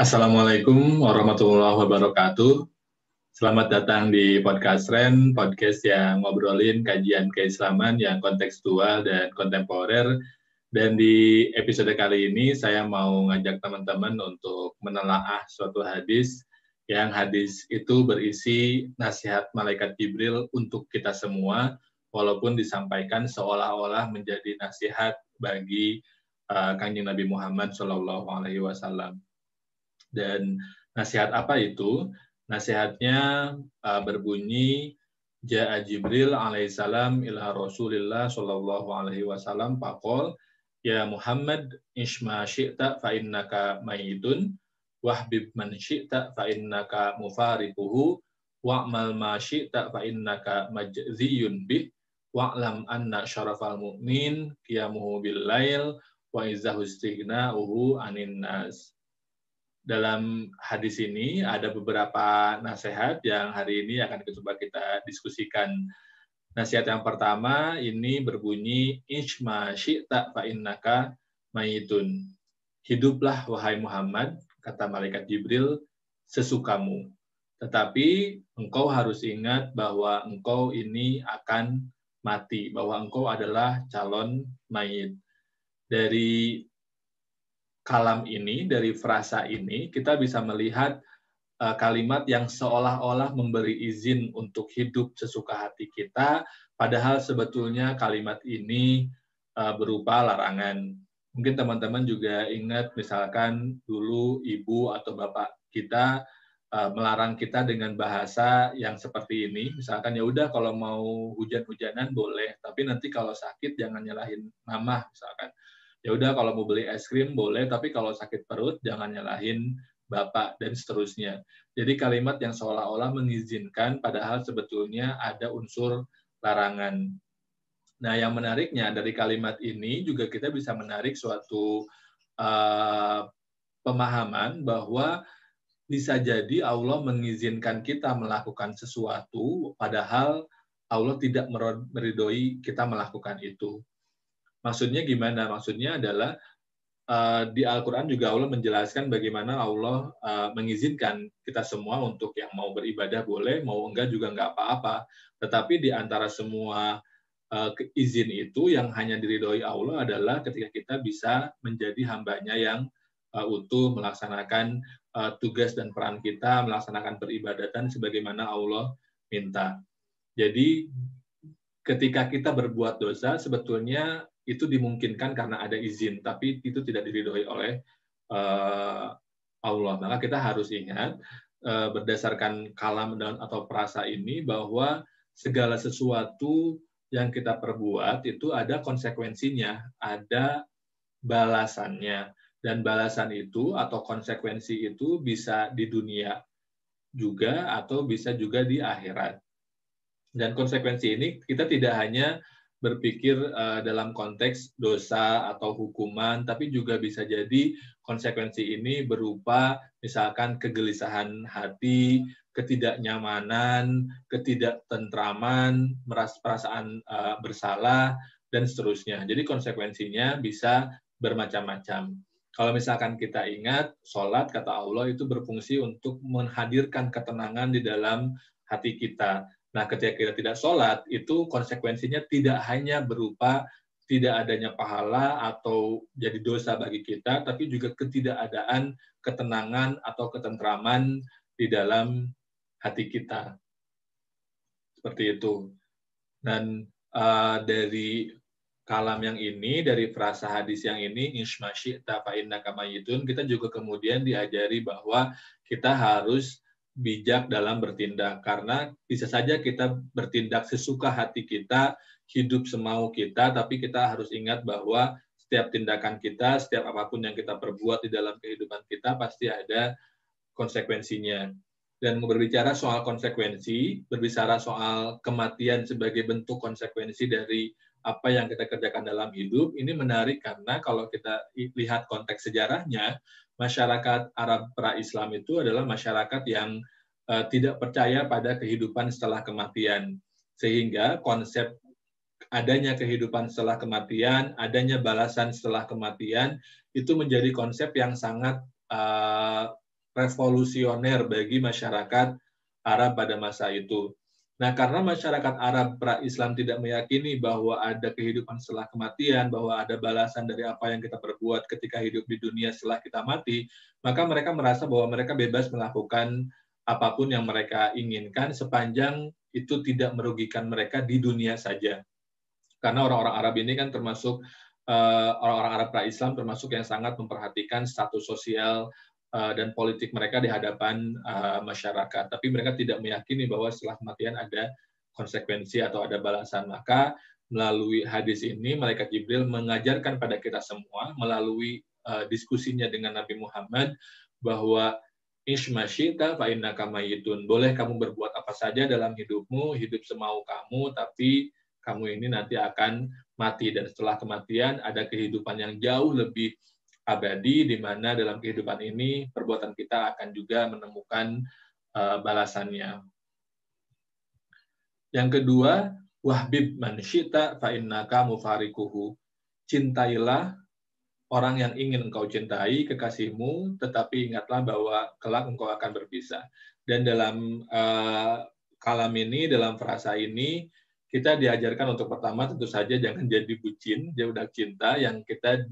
Assalamualaikum warahmatullahi wabarakatuh. Selamat datang di Podcast Ren, podcast yang ngobrolin kajian keislaman yang kontekstual dan kontemporer. Dan di episode kali ini saya mau ngajak teman-teman untuk menelaah suatu hadis, yang hadis itu berisi nasihat malaikat Jibril untuk kita semua, walaupun disampaikan seolah-olah menjadi nasihat bagi Kanjeng Nabi Muhammad SAW. Dan nasihat apa itu? Nasihatnya berbunyi, Ja'a Jibril alaihissalam ila Rasulillah sallallahu alaihi wasallam faqol, ya Muhammad isma syi'ta fa innaka mayitun wahbib man syi'ta fa innaka mufariquhu wa'mal ma syi'ta fa innaka majziyun bih wa'lam anna syarafal mu'min qiyamuhu bil lail wa izzahu istighna'uhu anin nas. Dalam hadis ini ada beberapa nasihat yang hari ini akan coba kita diskusikan. Nasihat yang pertama ini berbunyi, Ishma syi'ta fa innaka mayitun. Hiduplah wahai Muhammad, kata malaikat Jibril, sesukamu. Tetapi engkau harus ingat bahwa engkau ini akan mati, bahwa engkau adalah calon mayit. Dari kalam ini, dari frasa ini, kita bisa melihat kalimat yang seolah-olah memberi izin untuk hidup sesuka hati kita, padahal sebetulnya kalimat ini berupa larangan. Mungkin teman-teman juga ingat, misalkan dulu ibu atau bapak kita melarang kita dengan bahasa yang seperti ini, misalkan ya udah kalau mau hujan-hujanan boleh, tapi nanti kalau sakit jangan nyalahin mama, misalkan. Ya udah kalau mau beli es krim boleh, tapi kalau sakit perut jangan nyalahin bapak, dan seterusnya. Jadi kalimat yang seolah-olah mengizinkan, padahal sebetulnya ada unsur larangan. Nah, yang menariknya dari kalimat ini juga kita bisa menarik suatu pemahaman bahwa bisa jadi Allah mengizinkan kita melakukan sesuatu, padahal Allah tidak meridhoi kita melakukan itu. Maksudnya gimana? Maksudnya adalah di Al-Quran juga Allah menjelaskan bagaimana Allah mengizinkan kita semua untuk yang mau beribadah boleh, mau enggak juga enggak apa-apa. Tetapi di antara semua izin itu yang hanya diridhoi Allah adalah ketika kita bisa menjadi hambanya yang utuh, melaksanakan tugas dan peran kita, melaksanakan peribadatan sebagaimana Allah minta. Jadi ketika kita berbuat dosa, sebetulnya itu dimungkinkan karena ada izin, tapi itu tidak diridhoi oleh Allah. Maka kita harus ingat, berdasarkan kalam atau perasa ini, bahwa segala sesuatu yang kita perbuat itu ada konsekuensinya, ada balasannya. Dan balasan itu atau konsekuensi itu bisa di dunia juga atau bisa juga di akhirat. Dan konsekuensi ini kita tidak hanya berpikir dalam konteks dosa atau hukuman, tapi juga bisa jadi konsekuensi ini berupa misalkan kegelisahan hati, ketidaknyamanan, ketidaktentraman, perasaan bersalah, dan seterusnya. Jadi konsekuensinya bisa bermacam-macam. Kalau misalkan kita ingat, sholat, kata Allah, itu berfungsi untuk menghadirkan ketenangan di dalam hati kita. Nah, ketika kita tidak sholat, itu konsekuensinya tidak hanya berupa tidak adanya pahala atau jadi dosa bagi kita, tapi juga ketidakadaan ketenangan atau ketentraman di dalam hati kita. Seperti itu. Dan dari kalam yang ini, dari frasa hadis yang ini, Ishma syi'ta fa innaka mayitun, kita juga kemudian diajari bahwa kita harus bijak dalam bertindak, karena bisa saja kita bertindak sesuka hati kita, hidup semau kita, tapi kita harus ingat bahwa setiap tindakan kita, setiap apapun yang kita perbuat di dalam kehidupan kita pasti ada konsekuensinya. Dan berbicara soal konsekuensi, berbicara soal kematian sebagai bentuk konsekuensi dari apa yang kita kerjakan dalam hidup, ini menarik karena kalau kita lihat konteks sejarahnya, masyarakat Arab pra-Islam itu adalah masyarakat yang tidak percaya pada kehidupan setelah kematian. Sehingga konsep adanya kehidupan setelah kematian, adanya balasan setelah kematian, itu menjadi konsep yang sangat revolusioner bagi masyarakat Arab pada masa itu. Nah, karena masyarakat Arab pra-Islam tidak meyakini bahwa ada kehidupan setelah kematian, bahwa ada balasan dari apa yang kita perbuat ketika hidup di dunia setelah kita mati, maka mereka merasa bahwa mereka bebas melakukan apapun yang mereka inginkan sepanjang itu tidak merugikan mereka di dunia saja. Karena orang-orang Arab ini kan termasuk orang-orang Arab pra-Islam termasuk yang sangat memperhatikan status sosial dan politik mereka di hadapan masyarakat. Tapi mereka tidak meyakini bahwa setelah kematian ada konsekuensi atau ada balasan. Maka melalui hadis ini, malaikat Jibril mengajarkan pada kita semua melalui diskusinya dengan Nabi Muhammad bahwa Ishmasyita fa innaka mayyitun. Boleh kamu berbuat apa saja dalam hidupmu, hidup semau kamu, tapi kamu ini nanti akan mati. Dan setelah kematian ada kehidupan yang jauh lebih abadi, di mana dalam kehidupan ini perbuatan kita akan juga menemukan balasannya. Yang kedua, wahbib man syi'ta fa innaka mufarikuhu. Cintailah orang yang ingin engkau cintai, kekasihmu, tetapi ingatlah bahwa kelak engkau akan berpisah. Dan dalam kalam ini, dalam frasa ini, kita diajarkan untuk pertama tentu saja jangan jadi bucin, budak cinta yang kita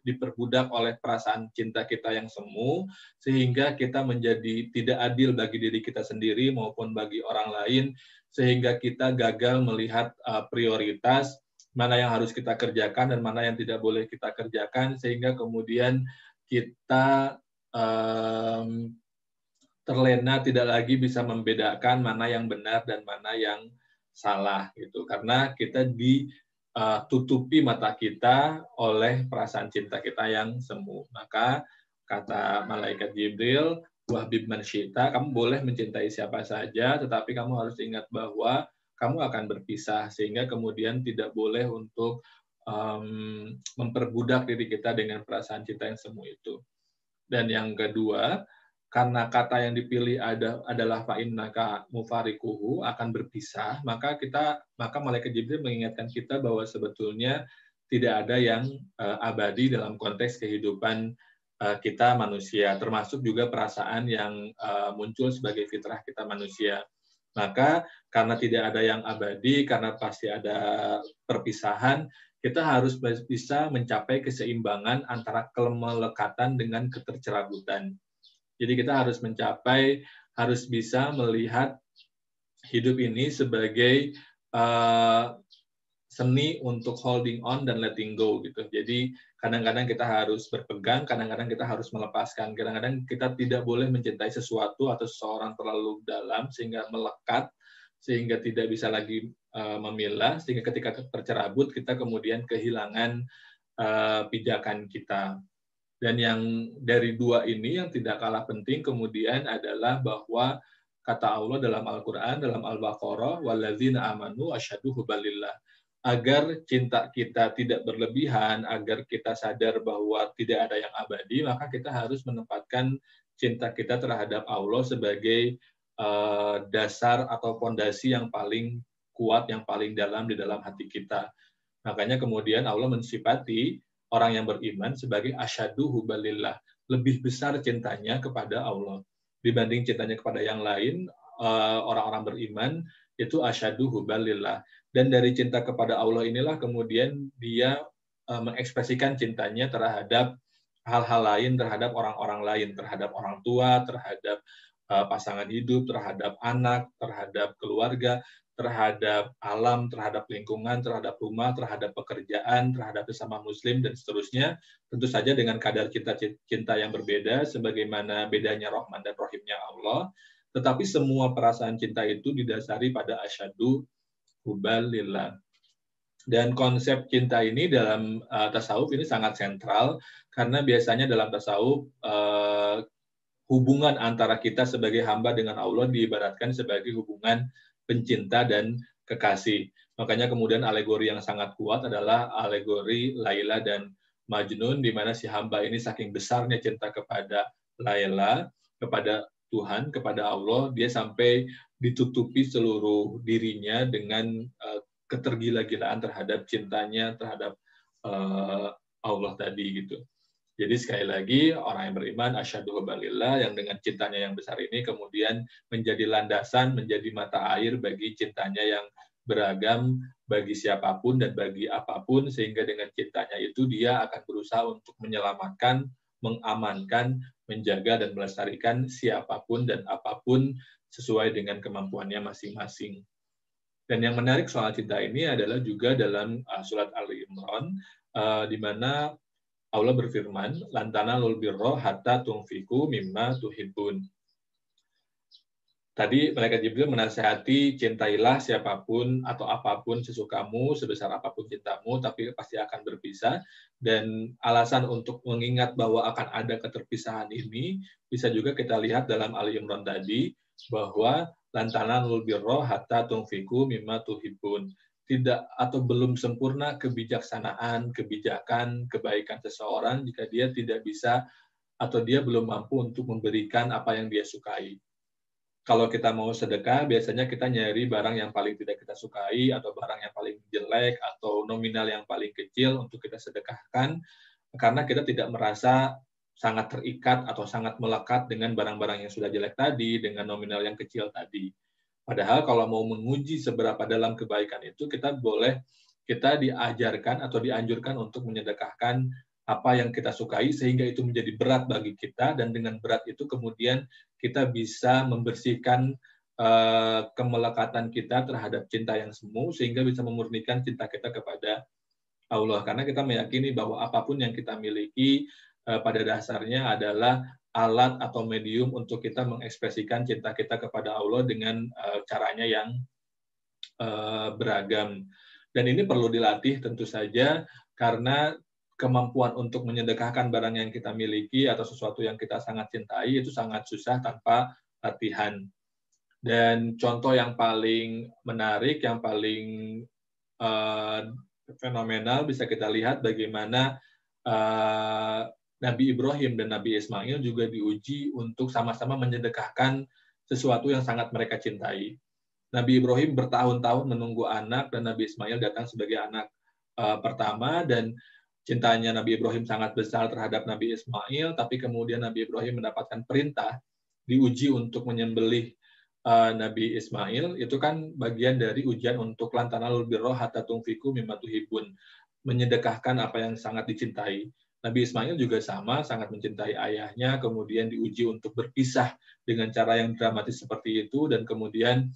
diperbudak oleh perasaan cinta kita yang semu, sehingga kita menjadi tidak adil bagi diri kita sendiri maupun bagi orang lain, sehingga kita gagal melihat prioritas mana yang harus kita kerjakan dan mana yang tidak boleh kita kerjakan, sehingga kemudian kita terlena tidak lagi bisa membedakan mana yang benar dan mana yang salah gitu, karena kita ditutupi mata kita oleh perasaan cinta kita yang semu. Maka kata malaikat Jibril, wahbib man syi'ta, kamu boleh mencintai siapa saja, tetapi kamu harus ingat bahwa kamu akan berpisah, sehingga kemudian tidak boleh untuk memperbudak diri kita dengan perasaan cinta yang semu itu. Dan yang kedua, karena kata yang dipilih adalah fa'innaka mufarikuhu, akan berpisah, maka malaikat Jibril mengingatkan kita bahwa sebetulnya tidak ada yang abadi dalam konteks kehidupan kita manusia, termasuk juga perasaan yang muncul sebagai fitrah kita manusia. Maka karena tidak ada yang abadi, karena pasti ada perpisahan, kita harus bisa mencapai keseimbangan antara kemelekatan dengan ketercerabutan. Jadi kita harus bisa melihat hidup ini sebagai seni untuk holding on dan letting go gitu. Jadi kadang-kadang kita harus berpegang, kadang-kadang kita harus melepaskan, kadang-kadang kita tidak boleh mencintai sesuatu atau seseorang terlalu dalam sehingga melekat, sehingga tidak bisa lagi memilah, sehingga ketika tercerabut kita kemudian kehilangan pijakan kita. Dan yang dari dua ini yang tidak kalah penting kemudian adalah bahwa kata Allah dalam Al-Quran, dalam Al-Baqarah, walladzina amanu asyaddu hubbalillah. Agar cinta kita tidak berlebihan, agar kita sadar bahwa tidak ada yang abadi, maka kita harus menempatkan cinta kita terhadap Allah sebagai dasar atau fondasi yang paling kuat, yang paling dalam di dalam hati kita. Makanya kemudian Allah mensifati orang yang beriman sebagai asyaddu hubbalillah, lebih besar cintanya kepada Allah dibanding cintanya kepada yang lain. Orang-orang beriman itu asyaddu hubbalillah, dan dari cinta kepada Allah inilah kemudian dia mengekspresikan cintanya terhadap hal-hal lain, terhadap orang-orang lain, terhadap orang tua, terhadap pasangan hidup, terhadap anak, terhadap keluarga, terhadap alam, terhadap lingkungan, terhadap rumah, terhadap pekerjaan, terhadap sesama muslim, dan seterusnya. Tentu saja dengan kadar cinta yang berbeda, sebagaimana bedanya Rahman dan Rahimnya Allah, tetapi semua perasaan cinta itu didasari pada asyaddu hubbalillah. Dan konsep cinta ini dalam tasawuf ini sangat sentral, karena biasanya dalam tasawuf hubungan antara kita sebagai hamba dengan Allah diibaratkan sebagai hubungan pencinta dan kekasih. Makanya kemudian alegori yang sangat kuat adalah alegori Laila dan Majnun, di mana si hamba ini saking besarnya cinta kepada Laila, kepada Tuhan, kepada Allah, dia sampai ditutupi seluruh dirinya dengan ketergila-gilaan terhadap cintanya terhadap Allah tadi gitu. Jadi sekali lagi, orang yang beriman, asyhadu hubbalillah, yang dengan cintanya yang besar ini kemudian menjadi landasan, menjadi mata air bagi cintanya yang beragam bagi siapapun dan bagi apapun, sehingga dengan cintanya itu dia akan berusaha untuk menyelamatkan, mengamankan, menjaga, dan melestarikan siapapun dan apapun sesuai dengan kemampuannya masing-masing. Dan yang menarik soal cinta ini adalah juga dalam surat Ali Imran, di mana Allah berfirman, "Lan tanalul birra hatta tunfiqu mimma tuhibbun." Tadi malaikat Jibril menasihati, cintailah siapapun atau apapun sesukamu, sebesar apapun cintamu, tapi pasti akan berpisah. Dan alasan untuk mengingat bahwa akan ada keterpisahan ini, bisa juga kita lihat dalam Ali Imran tadi, bahwa lan tanalul birra hatta tunfiqu mimma tuhibbun. Tidak atau belum sempurna kebijaksanaan, kebijakan, kebaikan seseorang jika dia tidak bisa atau dia belum mampu untuk memberikan apa yang dia sukai. Kalau kita mau sedekah, biasanya kita nyari barang yang paling tidak kita sukai, atau barang yang paling jelek, atau nominal yang paling kecil untuk kita sedekahkan, karena kita tidak merasa sangat terikat atau sangat melekat dengan barang-barang yang sudah jelek tadi, dengan nominal yang kecil tadi. Padahal kalau mau menguji seberapa dalam kebaikan itu, kita diajarkan atau dianjurkan untuk menyedekahkan apa yang kita sukai, sehingga itu menjadi berat bagi kita, dan dengan berat itu kemudian kita bisa membersihkan kemelekatan kita terhadap cinta yang semu, sehingga bisa memurnikan cinta kita kepada Allah. Karena kita meyakini bahwa apapun yang kita miliki pada dasarnya adalah alat atau medium untuk kita mengekspresikan cinta kita kepada Allah dengan caranya yang beragam. Dan ini perlu dilatih tentu saja, karena kemampuan untuk menyedekahkan barang yang kita miliki atau sesuatu yang kita sangat cintai itu sangat susah tanpa latihan. Dan contoh yang paling menarik, yang paling fenomenal bisa kita lihat bagaimana Nabi Ibrahim dan Nabi Ismail juga diuji untuk sama-sama menyedekahkan sesuatu yang sangat mereka cintai. Nabi Ibrahim bertahun-tahun menunggu anak, dan Nabi Ismail datang sebagai anak pertama, dan cintanya Nabi Ibrahim sangat besar terhadap Nabi Ismail, tapi kemudian Nabi Ibrahim mendapatkan perintah diuji untuk menyembelih Nabi Ismail. Itu kan bagian dari ujian untuk lan tanalul birra hatta tunfiqu mimma tuhibbun, menyedekahkan apa yang sangat dicintai. Nabi Ismail juga sama, sangat mencintai ayahnya, kemudian diuji untuk berpisah dengan cara yang dramatis seperti itu, dan kemudian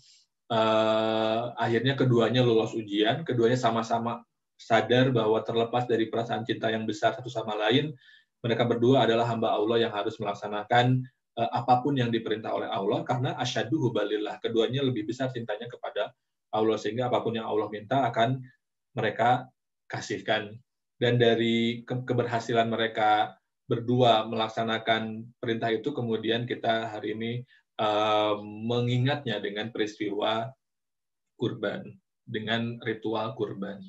akhirnya keduanya lolos ujian, keduanya sama-sama sadar bahwa terlepas dari perasaan cinta yang besar satu sama lain, mereka berdua adalah hamba Allah yang harus melaksanakan apapun yang diperintah oleh Allah, karena asyhadu hubbalillah, keduanya lebih besar cintanya kepada Allah, sehingga apapun yang Allah minta akan mereka kasihkan. Dan dari keberhasilan mereka berdua melaksanakan perintah itu, kemudian kita hari ini mengingatnya dengan peristiwa kurban, dengan ritual kurban.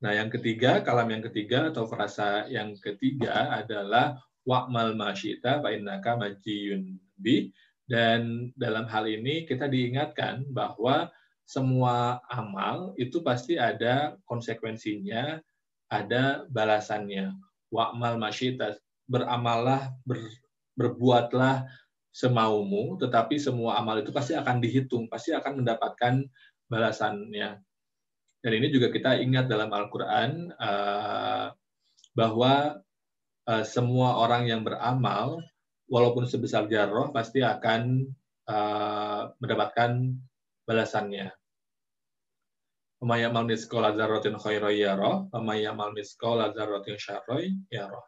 Nah, yang ketiga, kalam yang ketiga atau frasa yang ketiga adalah wa'mal masyita fa innaka majiyun bi. Dan dalam hal ini kita diingatkan bahwa semua amal itu pasti ada konsekuensinya, ada balasannya. Wa'mal masyita, beramallah, berbuatlah semaumu, tetapi semua amal itu pasti akan dihitung, pasti akan mendapatkan balasannya. Dan ini juga kita ingat dalam Al-Quran bahwa semua orang yang beramal, walaupun sebesar jarroh, pasti akan mendapatkan balasannya. Pemayamal miskola zarrotin khairoy yaroh, pemayamal miskola zarrotin syarroy yaroh.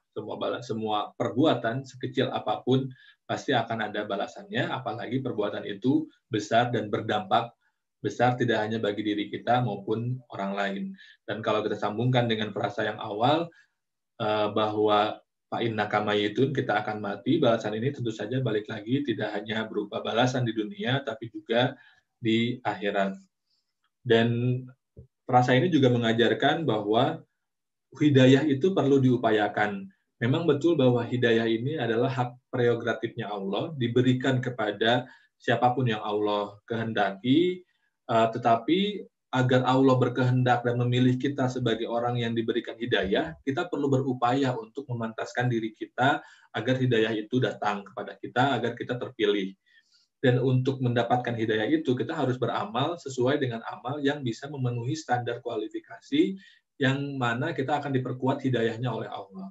Semua perbuatan sekecil apapun pasti akan ada balasannya, apalagi perbuatan itu besar dan berdampak besar tidak hanya bagi diri kita maupun orang lain. Dan kalau kita sambungkan dengan frasa yang awal, bahwa fa innaka mayyitun, kita akan mati, balasan ini tentu saja balik lagi tidak hanya berupa balasan di dunia, tapi juga di akhirat. Dan frasa ini juga mengajarkan bahwa hidayah itu perlu diupayakan. Memang betul bahwa hidayah ini adalah hak prerogatifnya Allah, diberikan kepada siapapun yang Allah kehendaki, tetapi agar Allah berkehendak dan memilih kita sebagai orang yang diberikan hidayah, kita perlu berupaya untuk memantaskan diri kita agar hidayah itu datang kepada kita, agar kita terpilih. Dan untuk mendapatkan hidayah itu, kita harus beramal sesuai dengan amal yang bisa memenuhi standar kualifikasi, yang mana kita akan diperkuat hidayahnya oleh Allah.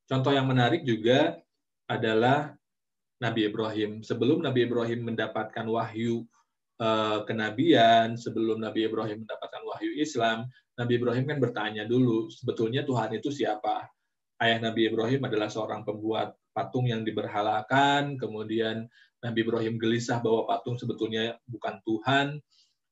Contoh yang menarik juga adalah Nabi Ibrahim. Sebelum Nabi Ibrahim mendapatkan wahyu kenabian, sebelum Nabi Ibrahim mendapatkan wahyu Islam, Nabi Ibrahim kan bertanya dulu, sebetulnya Tuhan itu siapa? Ayah Nabi Ibrahim adalah seorang pembuat patung yang diberhalakan, kemudian Nabi Ibrahim gelisah bahwa patung sebetulnya bukan Tuhan,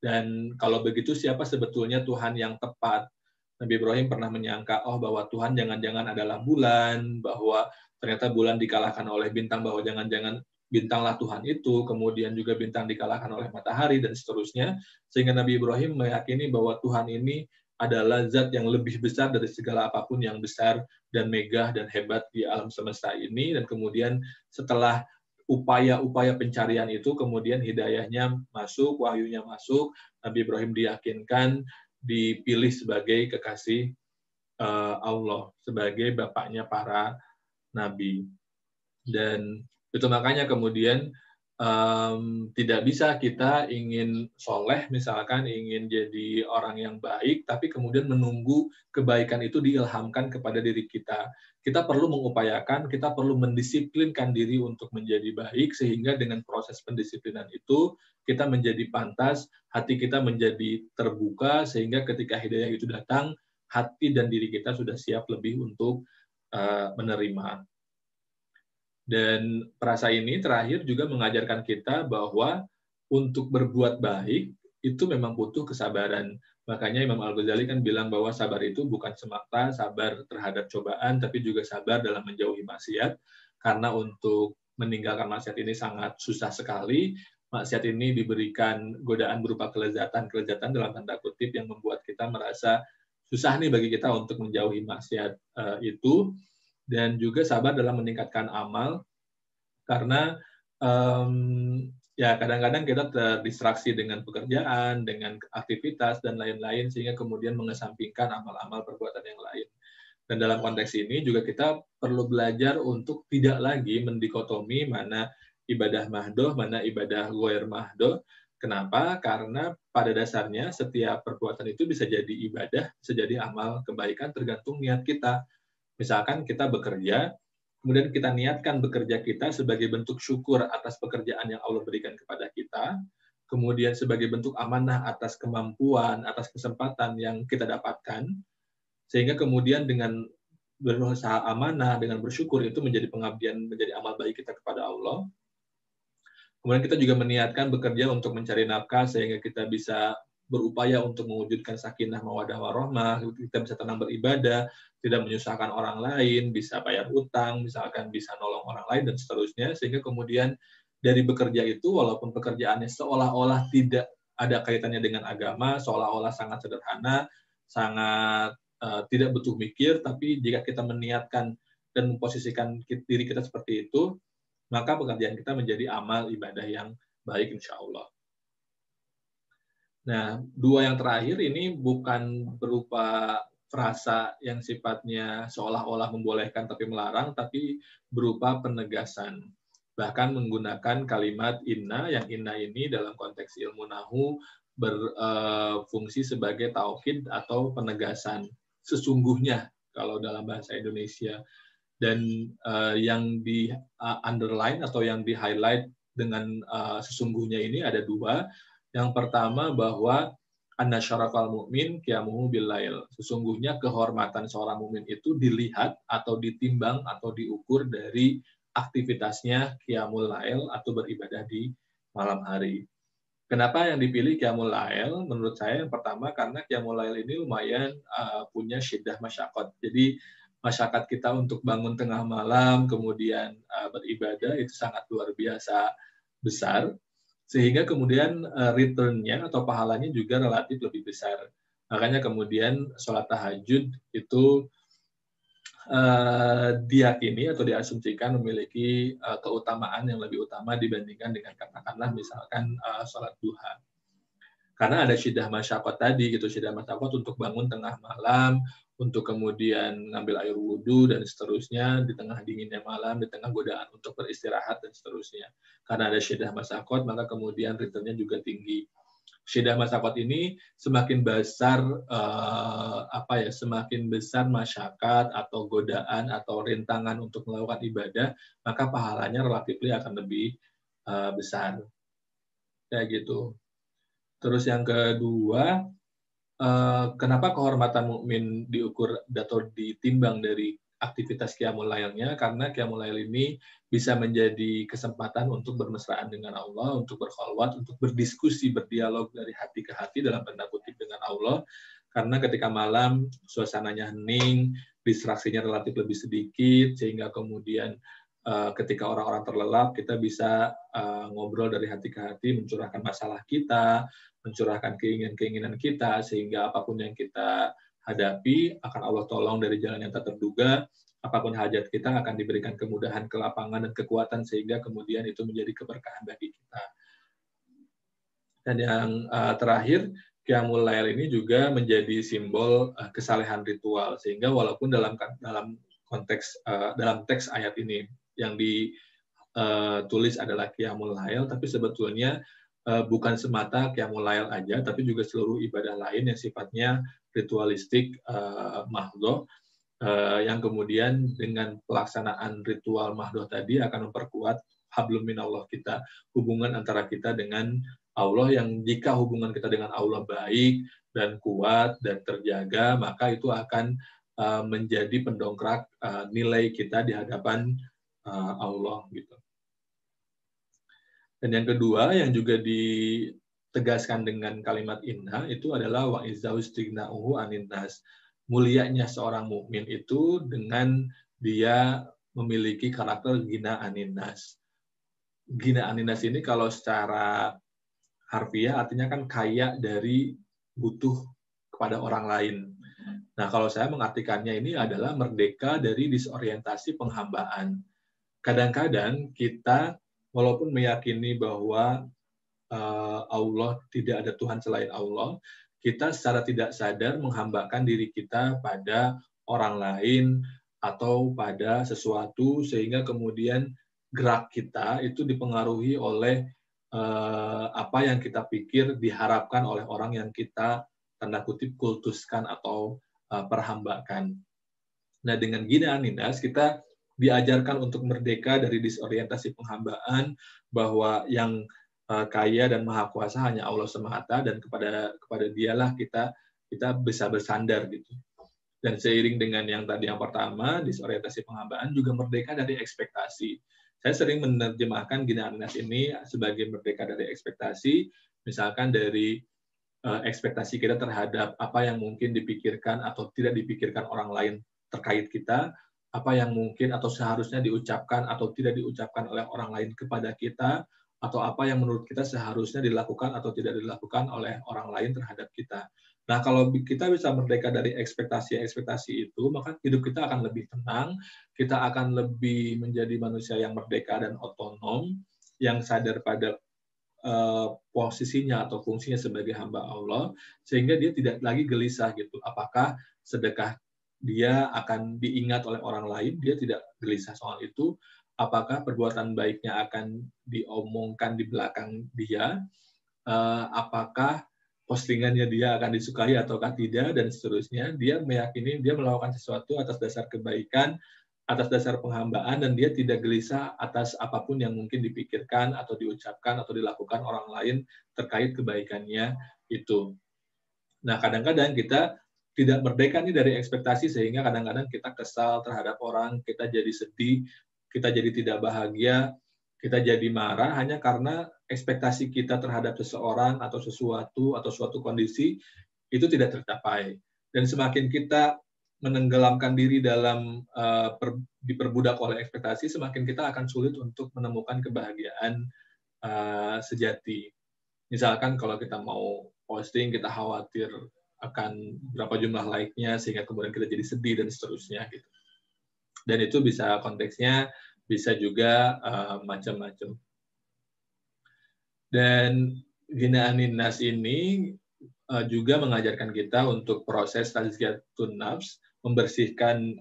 dan kalau begitu siapa sebetulnya Tuhan yang tepat? Nabi Ibrahim pernah menyangka, bahwa Tuhan jangan-jangan adalah bulan, bahwa ternyata bulan dikalahkan oleh bintang, bahwa jangan-jangan bintanglah Tuhan itu, kemudian juga bintang dikalahkan oleh matahari, dan seterusnya. Sehingga Nabi Ibrahim meyakini bahwa Tuhan ini adalah zat yang lebih besar dari segala apapun yang besar dan megah dan hebat di alam semesta ini. Dan kemudian setelah upaya-upaya pencarian itu, kemudian hidayahnya masuk, wahyunya masuk, Nabi Ibrahim diyakinkan, dipilih sebagai kekasih Allah, sebagai bapaknya para nabi. Dan itu makanya kemudian tidak bisa kita ingin soleh, misalkan ingin jadi orang yang baik, tapi kemudian menunggu kebaikan itu diilhamkan kepada diri kita. Kita perlu mengupayakan, kita perlu mendisiplinkan diri untuk menjadi baik, sehingga dengan proses pendisiplinan itu, kita menjadi pantas, hati kita menjadi terbuka, sehingga ketika hidayah itu datang, hati dan diri kita sudah siap lebih untuk menerima. Dan perasa ini terakhir juga mengajarkan kita bahwa untuk berbuat baik itu memang butuh kesabaran. Makanya Imam Al-Ghazali kan bilang bahwa sabar itu bukan semata sabar terhadap cobaan, tapi juga sabar dalam menjauhi maksiat. Karena untuk meninggalkan maksiat ini sangat susah sekali. Maksiat ini diberikan godaan berupa kelezatan dalam tanda kutip yang membuat kita merasa susah nih bagi kita untuk menjauhi maksiat itu. Dan juga sabar dalam meningkatkan amal, karena ya kadang-kadang kita terdistraksi dengan pekerjaan, dengan aktivitas, dan lain-lain, sehingga kemudian mengesampingkan amal-amal perbuatan yang lain. Dan dalam konteks ini juga kita perlu belajar untuk tidak lagi mendikotomi mana ibadah mahdoh, mana ibadah ghair mahdoh. Kenapa? Karena pada dasarnya setiap perbuatan itu bisa jadi ibadah, bisa jadi amal kebaikan, tergantung niat kita. Misalkan kita bekerja, kemudian kita niatkan bekerja kita sebagai bentuk syukur atas pekerjaan yang Allah berikan kepada kita, kemudian sebagai bentuk amanah atas kemampuan, atas kesempatan yang kita dapatkan, sehingga kemudian dengan berusaha amanah, dengan bersyukur itu menjadi pengabdian, menjadi amal baik kita kepada Allah. Kemudian kita juga meniatkan bekerja untuk mencari nafkah, sehingga kita bisa berupaya untuk mewujudkan sakinah mawaddah warahmah, kita bisa tenang beribadah, tidak menyusahkan orang lain, bisa bayar utang, misalkan bisa nolong orang lain, dan seterusnya. Sehingga kemudian dari bekerja itu, walaupun pekerjaannya seolah-olah tidak ada kaitannya dengan agama, seolah-olah sangat sederhana, sangat tidak butuh mikir, tapi jika kita meniatkan dan memposisikan diri kita seperti itu, maka pekerjaan kita menjadi amal ibadah yang baik, insya Allah. Nah, dua yang terakhir ini bukan berupa frasa yang sifatnya seolah-olah membolehkan tapi melarang, tapi berupa penegasan. Bahkan menggunakan kalimat inna, yang inna ini dalam konteks ilmu nahu berfungsi sebagai taukid atau penegasan. Sesungguhnya, kalau dalam bahasa Indonesia. Dan yang di underline atau yang di highlight dengan sesungguhnya ini ada dua. Yang pertama bahwa anna syarafal mu'min qiyamuhu bil lail. Sesungguhnya kehormatan seorang mukmin itu dilihat atau ditimbang atau diukur dari aktivitasnya qiyamul lail atau beribadah di malam hari. Kenapa yang dipilih qiyamul lail? Menurut saya yang pertama karena qiyamul lail ini lumayan punya syiddah masyaqat. Jadi masyarakat kita untuk bangun tengah malam, kemudian beribadah, itu sangat luar biasa besar, sehingga kemudian return-nya atau pahalanya juga relatif lebih besar. Makanya kemudian sholat tahajud itu diyakini atau diasumsikan memiliki keutamaan yang lebih utama dibandingkan dengan katakanlah misalkan sholat duha. Karena ada syiddah masyaqat tadi gitu, syiddah masyaqat untuk bangun tengah malam, untuk kemudian ngambil air wudhu dan seterusnya di tengah dinginnya malam, di tengah godaan untuk beristirahat dan seterusnya. Karena ada syiddah masyaqat, maka kemudian returnnya juga tinggi. Syiddah masyaqat ini semakin besar semakin besar masyarakat atau godaan atau rintangan untuk melakukan ibadah, maka pahalanya relatif akan lebih besar. Kayak gitu. Terus yang kedua, kenapa kehormatan mukmin diukur atau ditimbang dari aktivitas qiyamul lailnya? Karena qiyamul lail ini bisa menjadi kesempatan untuk bermesraan dengan Allah, untuk berkhalwat, untuk berdiskusi, berdialog dari hati ke hati dalam tanda kutip dengan Allah. Karena ketika malam suasananya hening, distraksinya relatif lebih sedikit, sehingga kemudian ketika orang-orang terlelap, kita bisa ngobrol dari hati ke hati, mencurahkan masalah kita, mencurahkan keinginan-keinginan kita, sehingga apapun yang kita hadapi akan Allah tolong dari jalan yang tak terduga, apapun hajat kita akan diberikan kemudahan, kelapangan, dan kekuatan, sehingga kemudian itu menjadi keberkahan bagi kita. Dan yang terakhir, Qiyamul Lail ini juga menjadi simbol kesalehan ritual, sehingga walaupun dalam teks ayat ini yang ditulis adalah Qiyamul Lail, tapi sebetulnya bukan semata Qiyamul Lail aja, tapi juga seluruh ibadah lain yang sifatnya ritualistik mahdhah, yang kemudian dengan pelaksanaan ritual mahdhah tadi akan memperkuat hablum minallah kita, hubungan antara kita dengan Allah, yang jika hubungan kita dengan Allah baik dan kuat dan terjaga, maka itu akan menjadi pendongkrak nilai kita di hadapan Allah gitu. Dan yang kedua yang juga ditegaskan dengan kalimat inna itu adalah wa izaustigna'uhu aninnas. Mulianya seorang mukmin itu dengan dia memiliki karakter gina aninnas. Gina aninnas ini kalau secara harfiah artinya kan kaya dari butuh kepada orang lain. Nah, kalau saya mengartikannya ini adalah merdeka dari disorientasi penghambaan. Kadang-kadang kita walaupun meyakini bahwa Allah tidak ada Tuhan selain Allah, kita secara tidak sadar menghambakan diri kita pada orang lain atau pada sesuatu, sehingga kemudian gerak kita itu dipengaruhi oleh apa yang kita pikir diharapkan oleh orang yang kita tanda kutip kultuskan atau perhambakan. Nah, dengan gina aninnas kita diajarkan untuk merdeka dari disorientasi penghambaan, bahwa yang kaya dan maha kuasa hanya Allah semata, dan kepada dialah kita bisa bersandar gitu. Dan seiring dengan yang tadi yang pertama, disorientasi penghambaan, juga merdeka dari ekspektasi. Saya sering menerjemahkan gina aninnas ini sebagai merdeka dari ekspektasi, misalkan dari ekspektasi kita terhadap apa yang mungkin dipikirkan atau tidak dipikirkan orang lain terkait kita, apa yang mungkin atau seharusnya diucapkan atau tidak diucapkan oleh orang lain kepada kita, atau apa yang menurut kita seharusnya dilakukan atau tidak dilakukan oleh orang lain terhadap kita. Nah, kalau kita bisa merdeka dari ekspektasi-ekspektasi itu, maka hidup kita akan lebih tenang, kita akan lebih menjadi manusia yang merdeka dan otonom, yang sadar pada posisinya atau fungsinya sebagai hamba Allah, sehingga dia tidak lagi gelisah gitu. Apakah sedekah dia akan diingat oleh orang lain, dia tidak gelisah soal itu. Apakah perbuatan baiknya akan diomongkan di belakang dia, apakah postingannya dia akan disukai ataukah tidak, dan seterusnya. Dia meyakini dia melakukan sesuatu atas dasar kebaikan, atas dasar penghambaan, dan dia tidak gelisah atas apapun yang mungkin dipikirkan atau diucapkan atau dilakukan orang lain terkait kebaikannya itu. Nah, kadang-kadang kita tidak merdeka nih dari ekspektasi, sehingga kadang-kadang kita kesal terhadap orang, kita jadi sedih, kita jadi tidak bahagia, kita jadi marah hanya karena ekspektasi kita terhadap seseorang atau sesuatu atau suatu kondisi itu tidak tercapai. Dan semakin kita menenggelamkan diri dalam diperbudak oleh ekspektasi, semakin kita akan sulit untuk menemukan kebahagiaan sejati. Misalkan kalau kita mau posting, kita khawatir akan berapa jumlah like-nya, sehingga kemudian kita jadi sedih dan seterusnya gitu. Dan itu bisa konteksnya bisa juga macam-macam. Dan Ghinaanin nas ini juga mengajarkan kita untuk proses tazkiyatun nafs, membersihkan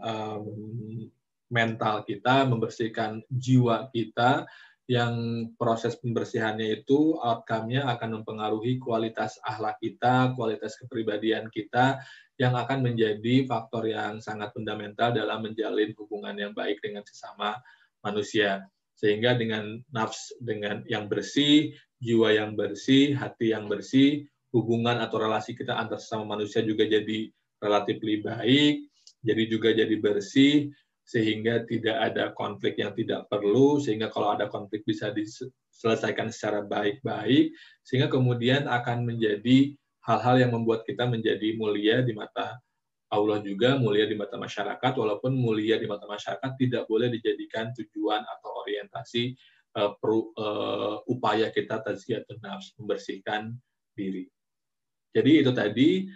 mental kita, membersihkan jiwa kita, yang proses pembersihannya itu outcome-nya akan mempengaruhi kualitas akhlak kita, kualitas kepribadian kita, yang akan menjadi faktor yang sangat fundamental dalam menjalin hubungan yang baik dengan sesama manusia. Sehingga dengan nafs dengan yang bersih, jiwa yang bersih, hati yang bersih, hubungan atau relasi kita antar sesama manusia juga jadi relatif lebih baik, jadi juga jadi bersih, sehingga tidak ada konflik yang tidak perlu, sehingga kalau ada konflik bisa diselesaikan secara baik-baik, sehingga kemudian akan menjadi hal-hal yang membuat kita menjadi mulia di mata Allah juga, mulia di mata masyarakat, walaupun mulia di mata masyarakat tidak boleh dijadikan tujuan atau orientasi upaya kita tazkiyatun nafs, membersihkan diri. Jadi itu tadi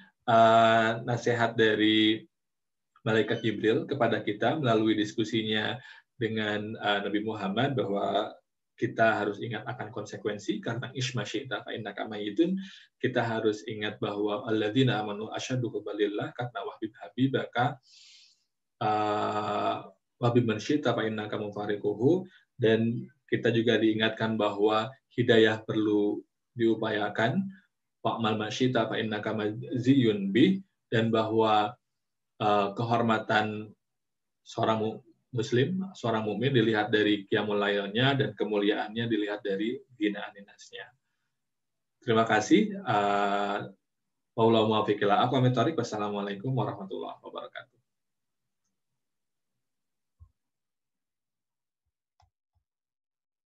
nasihat dari Malaikat Jibril kepada kita melalui diskusinya dengan Nabi Muhammad, bahwa kita harus ingat akan konsekuensi, karena isma syi'ta fa innaka mayyitun. Kita harus ingat bahwa alladzina amanu asyaddu hubbalillah, karena wahbib habibaka wahbib man syi'ta fa innaka mufariquhu. Dan kita juga diingatkan bahwa hidayah perlu diupayakan, wa'mal ma syi'ta fa innaka maziyun bih, dan bahwa kehormatan seorang muslim, seorang mukmin dilihat dari qiyamul lailnya, dan kemuliaannya dilihat dari ghinaanin nasnya. Terima kasih. Wassalamualaikum warahmatullahi wabarakatuh.